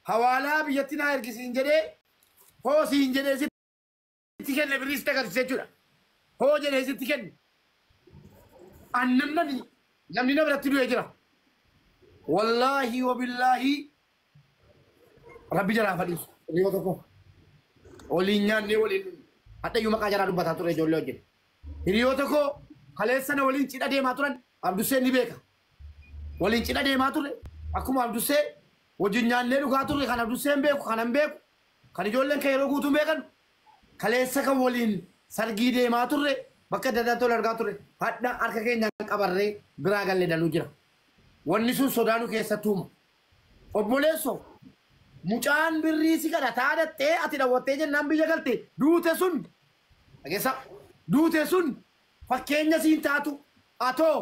hawaalaa biyyattinaa ergisiin jedhee hoo siin jedhee sitti kenne birriista agarsiise jechuudha. Hoo jedhee sitti kenne. Annamni namni na biratti du'ee jira. Wallaahi wabillaahi rabbi jalaa fadhiisu. Riyoo tokko waliin nyaannee waliin hadhayyuu maqaa jalaa dubbataa ture ijoollee wajjin. Riyoo tokko kaleessana waliin cidha deemaa turan Abdusseen ni beeka. Waliin cidha deemaa ture akkuma Abdussee wajjin nyaannee dhugaa turre kan Abdusseen beeku kanan beeku kan ijoolleen kan yeroo guutuu beekan kaleessa kan waliin sargii deemaa turre bakka daddaa tola argaa turre hadha harka keenyaan qabarree biraa galle danuu jira. Wanni sun sodaanu keessattuuma. Obboleesso mucaan birrii si kadha taadattee ati daawwattee jennaan biyya galte duute sun dhageessa duute sun fakkeenya siin taatu atoo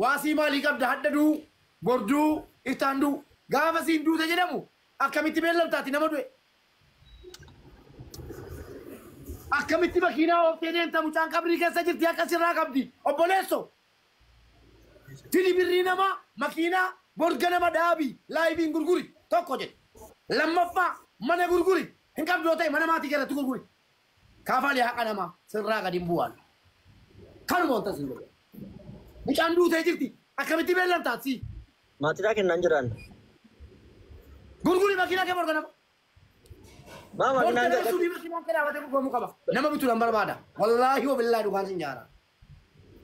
waasii maalii qabda hadda duu borduu iftaan duu gaafa siin duute jedhamu akkamitti beellamtaati nama du'e. Akkamitti makiinaa ooftee deemta mucaan qabrii keessa jirti akka sirraa qabdi obboleesso. Tini birrii nama makiinaa borga nama dhaabii laayibiin gurguri tokko jedhe. Lammaffaa mana gurguri hin qabdoo ta'e mana maatii jalatti gurguri. Kaafalee haqa namaa sirraa gadi hin bu'aan. Kanuma wanta sin jedhe. Mucaan duutee jirti akkamitti beellamtaati. Maatiidhaa kennan jiran. Gurguri makiinaa kee borga nama. Mama makiinaa kee dhaabbatee gurguramuu qaba. Nama bituudhaan barbaada. Wallaahi wabillaahi dhugaan sin jaara.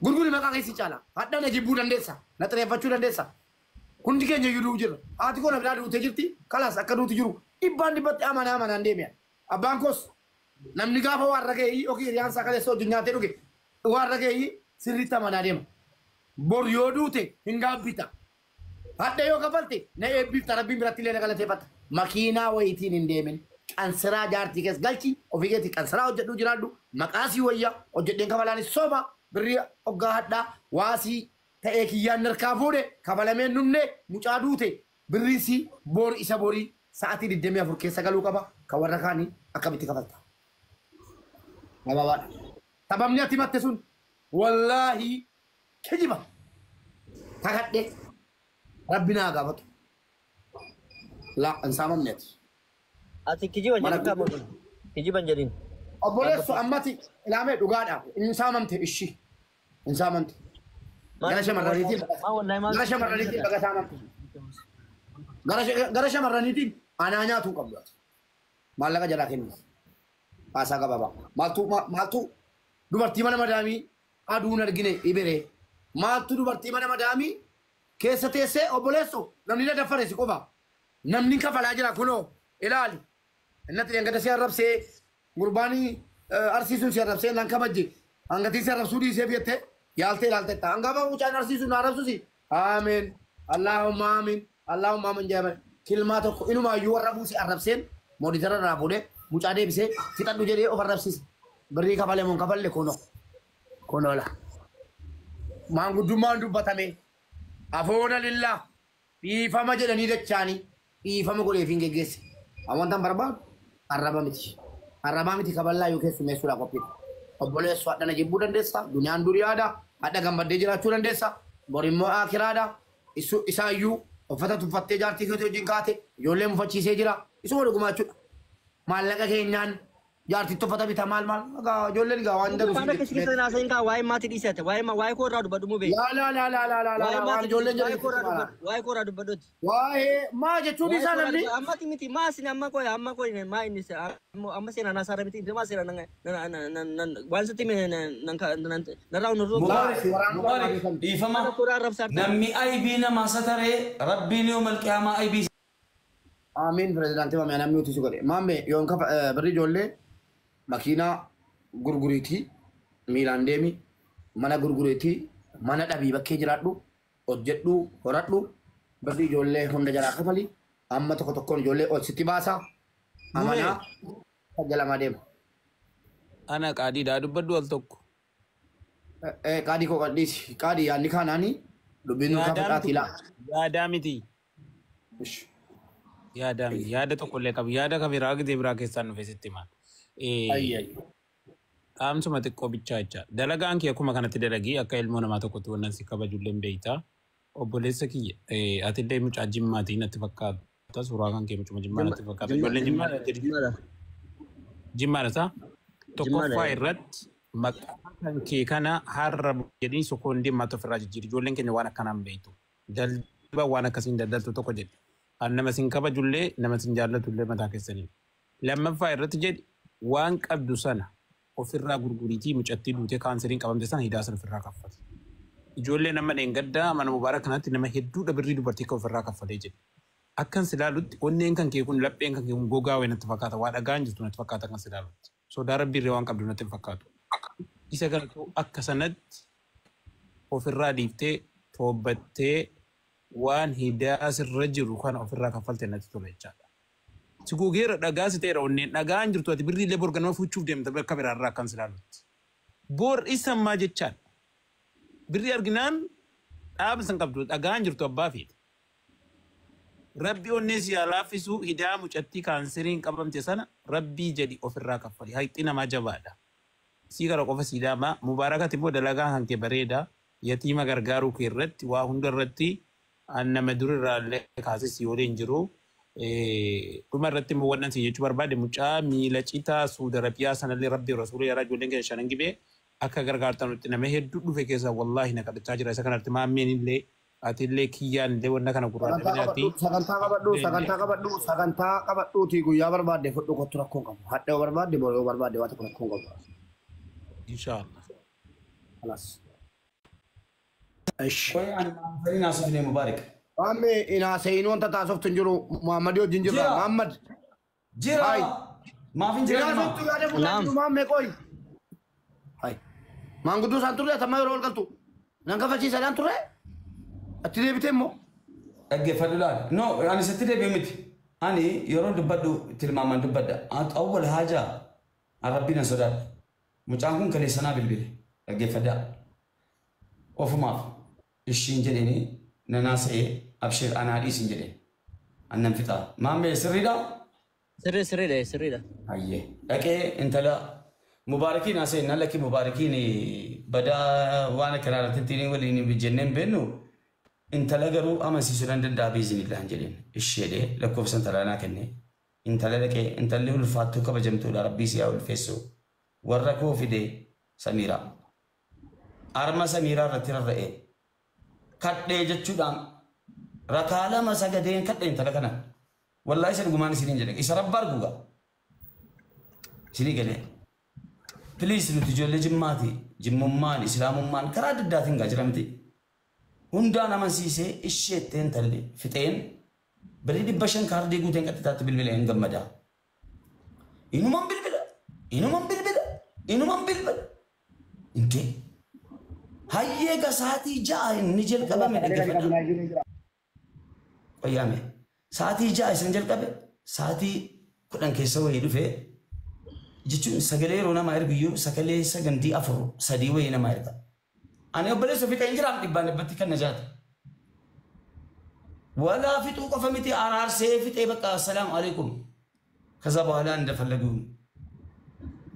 Gurguri maqaa keessi caala. Hadda na jibbuu dandeessa. Na xireeffachuu dandeessa. Hundi keenya iyyuu jira. Haati koo na biraa duutee jirti. Kalaas akka duuti jiru. Dhibbaan dhibbatti amanaan deemi'a. Abbaan koos namni gaafa waan raga'ee yookiin hiriyaan isaa kaleessa hojii nyaatee dhuge waan raga'ee sirriitti amanaa deema. Bor yoo duute hin gaabbita. Hadda yoo kafalte na eebbifta rabbiin biratti illee na galateeffata. Makiinaa wayitiin hin deemin. Qansiraa jaartii keessa galchi ofii keetti qansiraa hojjedhuu jiraadhu. Maqaasii wayyaa hojjedheen kafalaanis soba birrii hoggaa hadhaa waasii ta'ee kiyyaan narkaa fuudhe kafalameen numne mucaa duute birriisi bor isa borii sa'aatii 24 keessa galuu qaba kan warra kaanii akkamitti kafalta. Gabaabadha. Sababni ati matte sun wallaahi kijiba. Kakadhe rabbi naa gaafatu. La ansaamamneeti. Ati kijiba jedhin qabu. Kijiban jedhin. Obboleessu ammati ilaamee dhugaadha. Insaamamte ishii. Insaamamte. Gara shamarraniitiin baga saamamte. Gara shamarraniitiin anaa nyaatuu qabdu. Maallaqa jalaa kennu. Haasaa gabaabaa. Maaltu dubartii mana madaamii aduun argine ibiree. Maaltu dubartii mana madaamii keessa teessee obboleessu namni na daffare si qofa. Namni kafalaa jira kunoo ilaali. Innatti dhangata si arrabsee gurbaanii arsiisuun si arrabsee nan kabajje. Hangatii si arrabsuu dhiisee biyyatti yaaltee ilaaltetta. Hangaba mucaan arsiisuun arrabsuusi. Ameen. Allahumma amiin. Allahumma amiin jedhame. Kilmaa tokko inumaayyuu warra buusii arrabseen mooditara irraa fuudhee mucaa deebisee fixadhu jedhee of arrabsiise. Birrii kafalee moo kafalle kunoo. Kunoola. Maanguddummaan dubbatame. Afoona lillaa. Dhiifama jedhanii dachaanii. Dhiifama godheefiin geggeesse. Amantaan barbaadu arraba miti. Arrabaa miti kaballaa yoo keessummeessuudhaaf qophiidha. Obboleessu hadha na jibbuu dandeessa. Duniyaan duriyaadha. Hadha gammaddee jiraachuu dandeessa. Bor immoo akiraadha. Isaayyuu uffata tuffattee jaartii keetii wajjin kaate ijoollee mufachiisee jira. Isuma dhugumaa jechuudha. Maallaqa keenyaan jaartii uffata bita maal ijoolleen egaa waan daruuf. Waan akkasii keessa naasa hin kaa waa'ee maatii dhiisate waa'ee koo irraa dubbadhu muu beeku. Waan ijoolleen jedhee waa'ee koo irraa dubbadhuuti. Waa'ee maa jechuun isaa namni. Ammati miti maa isin amma koo maa inni amma seenaa naasaara miti maa seenaa waan sitti narraa hundarroo. Dhiifama namni aybii namaa sataree rabbiin yoo malqiyaamaa aybii. Amin Presidente Mame namni uti sugode. Mame yoon kafa birri ijoollee makiinaa gurguriitii miilaan deemi mana gurguriitii mana dhabii bakkee jiraadhu hojjedhu horadhu birri ijoollee hunda jalaa kafali amma tokko tokkoon ijoollee ol sitti baasa amanaa jalamaa deema. Ana qaadiidhaa dubbaddu al tokko. Qaadii koo qadhiisi qaadii yaadni kaanaanii dubbinu kafadhaati laa. Yaadaa miti. Yaada tokko illee qabu yaada kabiraa gidee biraa keessaan dhufe sitti himaa. Dhaamsuma xiqqoo bichaa jecha dalagaan kee akkuma kanatti dalagii akka ilmoo namaa tokkotti wannan si kabajullee beektaa obboleessa kiyya ati illee mucaa jimmaatii natti fakkaatu suuraa kan kee mucuma jimmaa natti fakkaata. Ijoolleen jimmaa isaa tokkoffaa irratti maqaa kan kee kana har'a jedhanii sokoondii maatii ofirraa jijjiiru. Ijoolleen keenya waan akkanaan beektu. Daldalaa waan akkasiin daldaltu tokko jedhe. Nama sin kabajullee nama sin jaallatullee mataa keessanii. Lammaffaa irratti jedhi waan qabdu sana ofirraa gurguriitii mucattii duutee kaanseriin qabamte sana hidaa sana ofirraa kaffate. Ijoollee nama dheengaddaa mana mubaaraa kanatti nama hedduudha birrii dubartii kan ofirraa kaffatee jedhe. Akkan silaalutti onneen kan kee kun lapheen kan kee kun gogaa wayii natti fakkaata. Waa dhagaan jirtu natti fakkaata kan silaalutti. Sodaa rabbii irree waan qabdu natti fakkaatu. Isa kanatu akka sanatti ofirraa dhiiftee toobbattee waan hidaa sirra jiru kana ofirraa kaffalte natti tola jechaadha. Si gogeera dhagaa si ta'eera onneen dhagaan jirtu ati birrii illee borganama fuuchuuf deemta bakka biraarraa akkan silaalutti. Bor isammaa jechaadha. Birrii arginaan dhaaba san qabdu dhagaan jirtu abbaa feete. Rabbi onnee si laaffisuu hidaa mucattii kaanseriin qabamte sana rabbii jedhi ofirraa kaffali. Haqxi namaa jabaadha. Sii gara qofa siidaamaa mubaarakati immoo dalagaa kan kee bareeda yatiima gargaaruu kee irratti waa hunda irratti nama durirraallee kaasee si waliin jiru. Dhuma irratti immoo wannan si jechuu barbaade mucaa miila citaa Suudi Arabiyaa sanallee rabbii rasuulii yaraa ijoolleen keenya shanan gibee akka gargaartanutti nama hedduu dhufe keessa wallaahi na kadhachaa jira. Isa kanatti maammeen illee atillee kiyyaan illee wanna kana gurraadha nyaatti. Sagantaa qabadhuuti guyyaa barbaadde fudhu kottu rakkoon qabu. Hadha barbaadde boroo barbaadde waan tokko rakkoon qabu. Inshallah. Alas. naasif ne mubaarak. Amme ina sayin wanta taasoftu hin jiru Muhammad wajjin jirra. Muhammad. Jira. Maafin jira. Ina softu yaade fuudhatu Muhammad qoy. Hai. Maanguddoo isaan turre atamma yeroo ol galtu. Nan kafachiisadhaan turre. Atti deebitee immoo. Dhaggeeffadhu laal. No, ani sitti deebi'u miti. Ani yeroo dubbadhu tilmaamaan dubbadha. Awwal haajaa Rabbiin na sodaadha. Mucaan kun kaleessanaa bilbile. Dhaggeeffadhaa. Ofumaaf ishiin jedhanii nanaa sa'ee abshir anaa dhiisin jedhee. Annan fixaa. Maammee sirriidhaa? Sirriidha. Hayyee. Dhaqee intala mubaarakiin asee nan lakki mubaarakiin badaa waan akkanaa irratti waliin jenneen beennu intala garuu amansiisuu nan danda'a biizinillaan jedheen. Isheedhee lakkoofsa intalaa naa kennee. Intala dhaqee intalli ulfaattuu kabajamtuudha rabbii siyaa ulfeessu. Warra koo fidee Samiiraa. Arma Samiiraa irratti rarra'ee. Kadhee jechuudhaan rakaa lama sagadeen kadhee intala kana. Wallaahi isa dhugumaan isiniin jedhe. Isa rabba arguugaa. Isinii galee. Piliis nuti ijoollee jimmaati. Jimmummaan, islaamummaan karaa adda addaatiin gaa jiramti. Hundaan amansiisee isheetteen tallee fixeen birrii 500 kaardii guuteen qaxxitaatti bilbileen gammadaa. Inuman bilbila. Intee. Hayyee gasaatii ja'a inni jalqabame dhaggeeffadha. Qoyyaame. Saatii ja'a isin jalqabe saatii 10 keessa wayii dhufee jechuun sagalee yeroo namaa ergiyyuu sagalee sagantii 4-3 wayii namaa erga. Ani obboleessa fi kan jiraan dhibbaan dhibbatti kan na jaata. Walaa fixuu qofa miti araarsee fixee bakka assalaamu alaikum. ከዛ በኋላ እንደፈለጉ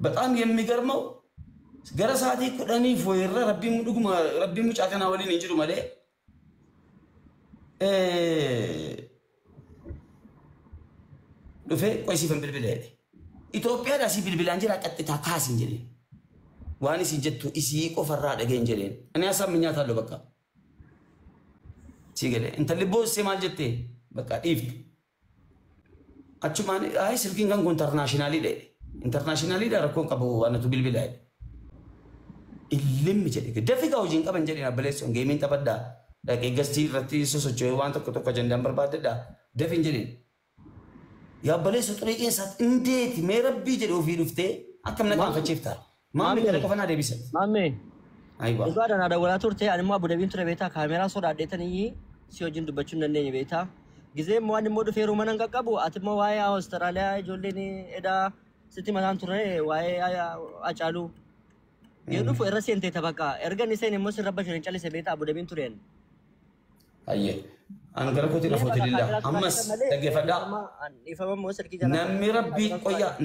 በጣም የሚገርመው ገረ ሰዓት ይቆዳኒ ፎይራ ረቢ ሙጫ ከና ወሊን እንጅሩ ማለ ዱፌ ቆይሲ ፈንብልብል ሄደ ኢትዮጵያ ዳሲ ብልብል አንጀራ ቀጥታ ካስ እንጀሌ ዋኒ ሲጀቱ ኢሲ ቆፈራ ደገ እንጀሌ እኔ ያሳምኛታለሁ በቃ ሲገለ እንተ ልቦስ ሲማል ጀቴ በቃ ዲፍት አቹማኒ አይ ስልኪን kan ኢንተርናሽናሊ ደ ኢንተርናሽናሊ ዳ ረኮን ቀበው ዋነቱ ብልብል ሄደ illim jedhe dafiga hojiin qaban jedhina baleesson geemiin taphadha dhaqee gastii irratti sosocho'ee waan tokko jandaan barbaadedha dafin jedhin yaa baleesso xurii keessaatti indeeti mee rabbii jedhe ofii dhuftee akkam na qaanfachiifta maammi gara qafanaa deebisan Mamme. aywa Dhugaadhaan haadha walaa turte ani immoo Abu Dhabiin ture beektaa kaameeraa sodaadheetanii si wajjin dubbachuu hin dandeenye beektaa. Gizee immoo ani immoo dhufeeru mana hin qaqqabu ati immoo waa'ee Awustiraaliyaa ijoolleen edaa sitti mataan ture waa'ee Acaaluu. Yoo dhufu irra seentee taphaqa ergan iseen immoo sirra bashuun calise beektaa Abu Dhabiin tureen. ayye an gara kooti lafooti lillah ammas dhaggeeffadhaa Ifamammoo sirkii jala.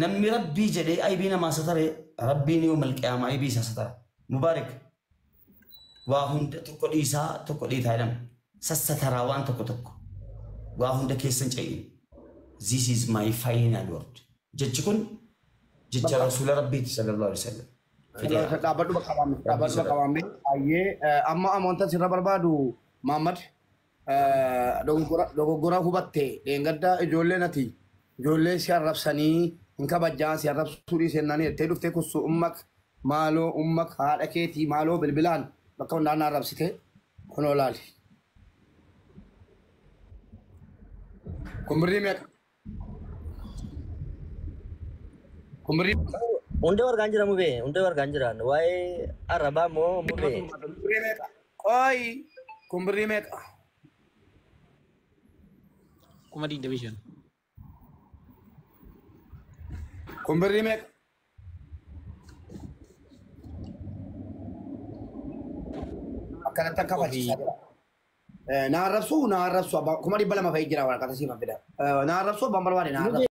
namni rabbii jedhee aybii namaa satare rabbiin yoo malqiyaama aybii isaa satara mubaarik waa hunda tokko dhiisaa tokko dhiitaa jedhama sassataraa waan tokko waa hunda keessan ce'in this is my final word. Jechi kun jecha Rasuula Rabbiiti sallallahu alaihi wasallam. Dhaabadhu bakka waamne. Ayyee amma amantaan sirra barbaadu Muhammad dogoggora hubatte dheengadda ijoolleen ati ijoollee si arrabsanii hin kabajjaan si arrabsuu dhiisennanii itti dhuftee kussu ummak haadha keetii maaloo bilbilaan bakka hundaan arrabsite kunoo laali. Kumbirii meeqa? Kumbirii Unde wargaan jira mube, unde wargaan jiran. Waa'ee arrabaa moo mube? kumbirii meeqa? Qooyi kumbirii meeqa? Kuma division. Kumbirii meeqa? Akkanatti akka fachiisaa jira. Naa arrabsu kuma 200 fa'i jira waraqata siif fida. Naa arrabsu abbaan barbaade naa arrabsu.